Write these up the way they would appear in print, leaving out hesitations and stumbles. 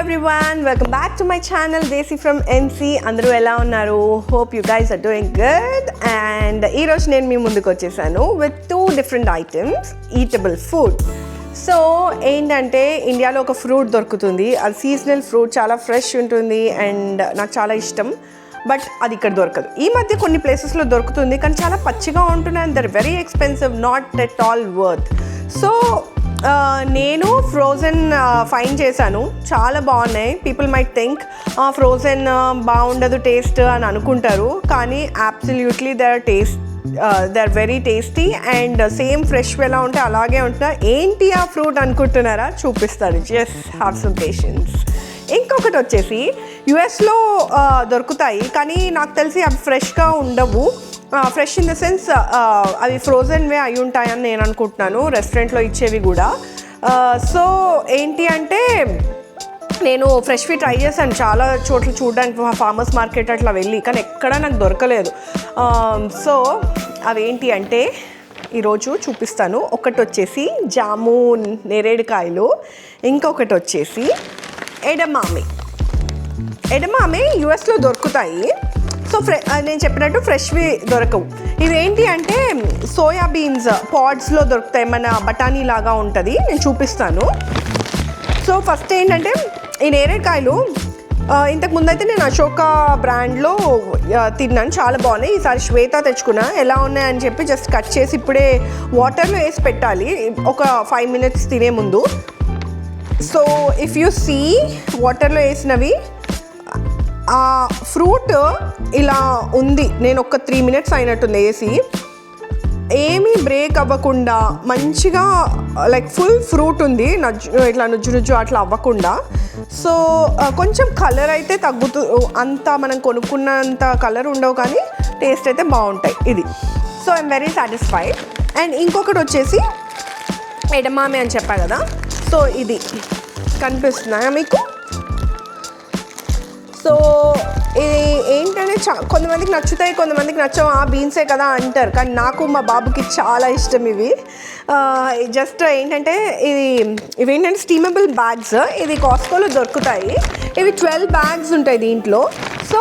everyone, welcome back to my channel Desi from MC. Andaru ela unnaru? Hope you guys are doing good. And ee roju nenu mee munduku vachesanu with two different items, eatable food. So ఏంటంటే ఇండియాలో ఒక fruit దొరుకుతుంది, అది seasonal fruit, చాలా fresh ఉంటుంది and నాకు చాలా ఇష్టం. బట్ అది ఇక్కడ దొరకదు. ఈ మధ్య కొన్ని ప్లేసెస్లో దొరుకుతుంది కానీ చాలా పచ్చిగా ఉంటుంది and there very expensive, not at all worth. So నేను ఫ్రోజన్ ఫైన్ చేశాను, చాలా బాగున్నాయి. పీపుల్ మైట్ థింక్ ఫ్రోజన్ బాగుండదు టేస్ట్ అని అనుకుంటారు, కానీ absolutely they are very tasty and same fresh ఎలా ఉంటే అలాగే ఉంటున్నా. ఏంటి ఆ ఫ్రూట్ అనుకుంటున్నారా? చూపిస్తాను, జస్ట్ హ్యావ్ సమ్ పేషెన్స్. ఇంకొకటి వచ్చేసి యుఎస్లో దొరుకుతాయి కానీ నాకు తెలిసి అవి ఫ్రెష్గా ఉండవు. ఫ్రెష్ ఇన్ ద సెన్స్ అవి ఫ్రోజన్వే అయి ఉంటాయని నేను అనుకుంటున్నాను, రెస్టారెంట్లో ఇచ్చేవి కూడా. సో ఏంటి అంటే నేను ఫ్రెష్వి ట్రై చేశాను చాలా చోట్ల చూడడానికి, ఫార్మర్స్ మార్కెట్ అట్లా వెళ్ళి, కానీ ఎక్కడా నాకు దొరకలేదు. సో అవేంటి అంటే ఈరోజు చూపిస్తాను. ఒకటి వచ్చేసి జామున్ నేరేడుకాయలు, ఇంకొకటి వచ్చేసి ఎడమామే యుఎస్లో దొరుకుతాయి. సో నేను చెప్పినట్టు ఫ్రెష్వి దొరకవు. ఇవేంటి అంటే సోయాబీన్స్ పాడ్స్లో దొరుకుతాయి, మన బఠానీ లాగా ఉంటుంది. నేను చూపిస్తాను. సో ఫస్ట్ ఏంటంటే ఈ నేరేడుకాయలు ఇంతకుముందు అయితే నేను అశోక బ్రాండ్లో తిన్నాను, చాలా బాగున్నాయి. ఈసారి శ్వేత తెచ్చుకున్నా, ఎలా ఉన్నాయని చెప్పి జస్ట్ కట్ చేసి ఇప్పుడే వాటర్లో వేసి పెట్టాలి ఒక 5 minutes తినే ముందు. సో ఇఫ్ యూ సీ వాటర్లో వేసినవి, ఆ ఫ్రూట్ ఇలా ఉంది. నేను ఒక 3 minutes అయినట్టుంది వేసి, ఏమీ బ్రేక్ అవ్వకుండా మంచిగా లైక్ ఫుల్ ఫ్రూట్ ఉంది, ఇట్లా నుజ్జు అట్లా అవ్వకుండా. సో కొంచెం కలర్ అయితే అంత మనం కొనుక్కున్నంత కలర్ ఉండవు కానీ టేస్ట్ అయితే బాగుంటాయి ఇది. So I'm very satisfied. And ఇంకొకటి వచ్చేసి ఎడమామే అని చెప్పా కదా, సో ఇది కనిపిస్తున్నాయా మీకు? సో ఇది ఏంటంటే కొంతమందికి నచ్చుతాయి, కొంతమందికి నచ్చవు. బీన్సే కదా అంటారు, కానీ నాకు మా బాబుకి చాలా ఇష్టం ఇవి. జస్ట్ ఏంటంటే ఇవేంటంటే స్టీమబుల్ బ్యాగ్స్, ఇది కాస్కోలో దొరుకుతాయి. ఇవి 12 bags ఉంటాయి దీంట్లో. సో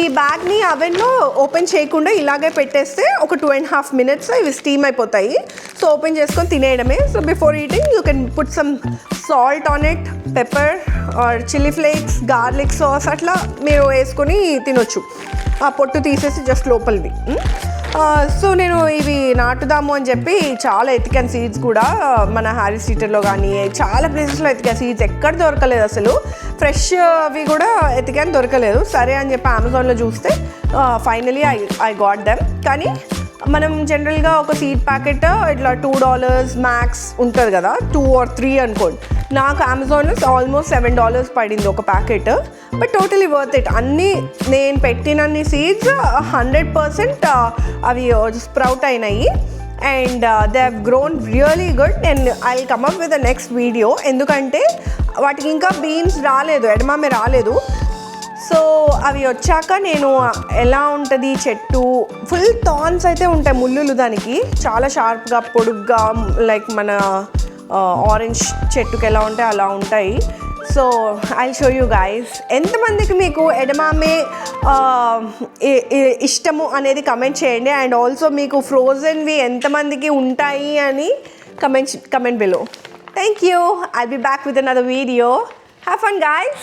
ఈ బ్యాగ్ని అవెన్లో ఓపెన్ చేయకుండా ఇలాగే పెట్టేస్తే ఒక 2.5 minutes ఇవి స్టీమ్ అయిపోతాయి. సో ఓపెన్ చేసుకొని తినేయడమే. So before eating you can put some salt on it, pepper or chilli flakes, garlic sauce అట్లా మీరు వేసుకొని తినొచ్చు. ఆ పొట్టు తీసేసి జస్ట్ లోపలివి. సో నేను ఇవి నాటుదాము అని చెప్పి చాలా ఎతికాను సీడ్స్ కూడా, మన హ్యారీ స్ట్రీట్లో కానీ చాలా ప్లేసెస్లో ఎతికాను. సీడ్స్ ఎక్కడ దొరకలేదు అసలు, ఫ్రెష్ అవి కూడా ఎతికాను, దొరకలేదు. సరే అని చెప్పి అమెజాన్లో చూస్తే ఫైనలీ ఐ గాట్ దెమ్. కానీ మనం జనరల్గా ఒక సీడ్ ప్యాకెట్ ఇట్లా $2 మ్యాక్స్ ఉంటుంది కదా, 2 or 3 అనుకోండి. నాకు అమెజాన్లో ఆల్మోస్ట్ $7 పడింది ఒక packet. But totally worth it. అన్నీ నేను పెట్టినన్ని సీడ్స్ 100% అవి స్ప్రౌట్ అయినాయి and they have grown really good. And I will come up with the next video, ఎందుకంటే వాటికి ఇంకా బీన్స్ రాలేదు, ఎడమామే రాలేదు. సో అవి వచ్చాక నేను ఎలా ఉంటుంది చెట్టు, ఫుల్ థార్న్స్ అయితే ఉంటాయి, ముళ్ళులు దానికి చాలా షార్ప్గా పొడుగ్గా, లైక్ మన ఆరెంజ్ చెట్టుకి ఎలా ఉంటాయి అలా ఉంటాయి. So I show you guys. ఎంతమందికి మీకు ఎడమామే ఇష్టము అనేది కమెంట్ చేయండి. అండ్ ఆల్సో మీకు ఫ్రోజన్వి ఎంతమందికి ఉంటాయి అని comment below. Thank you. I'll be back with another video. Have fun guys.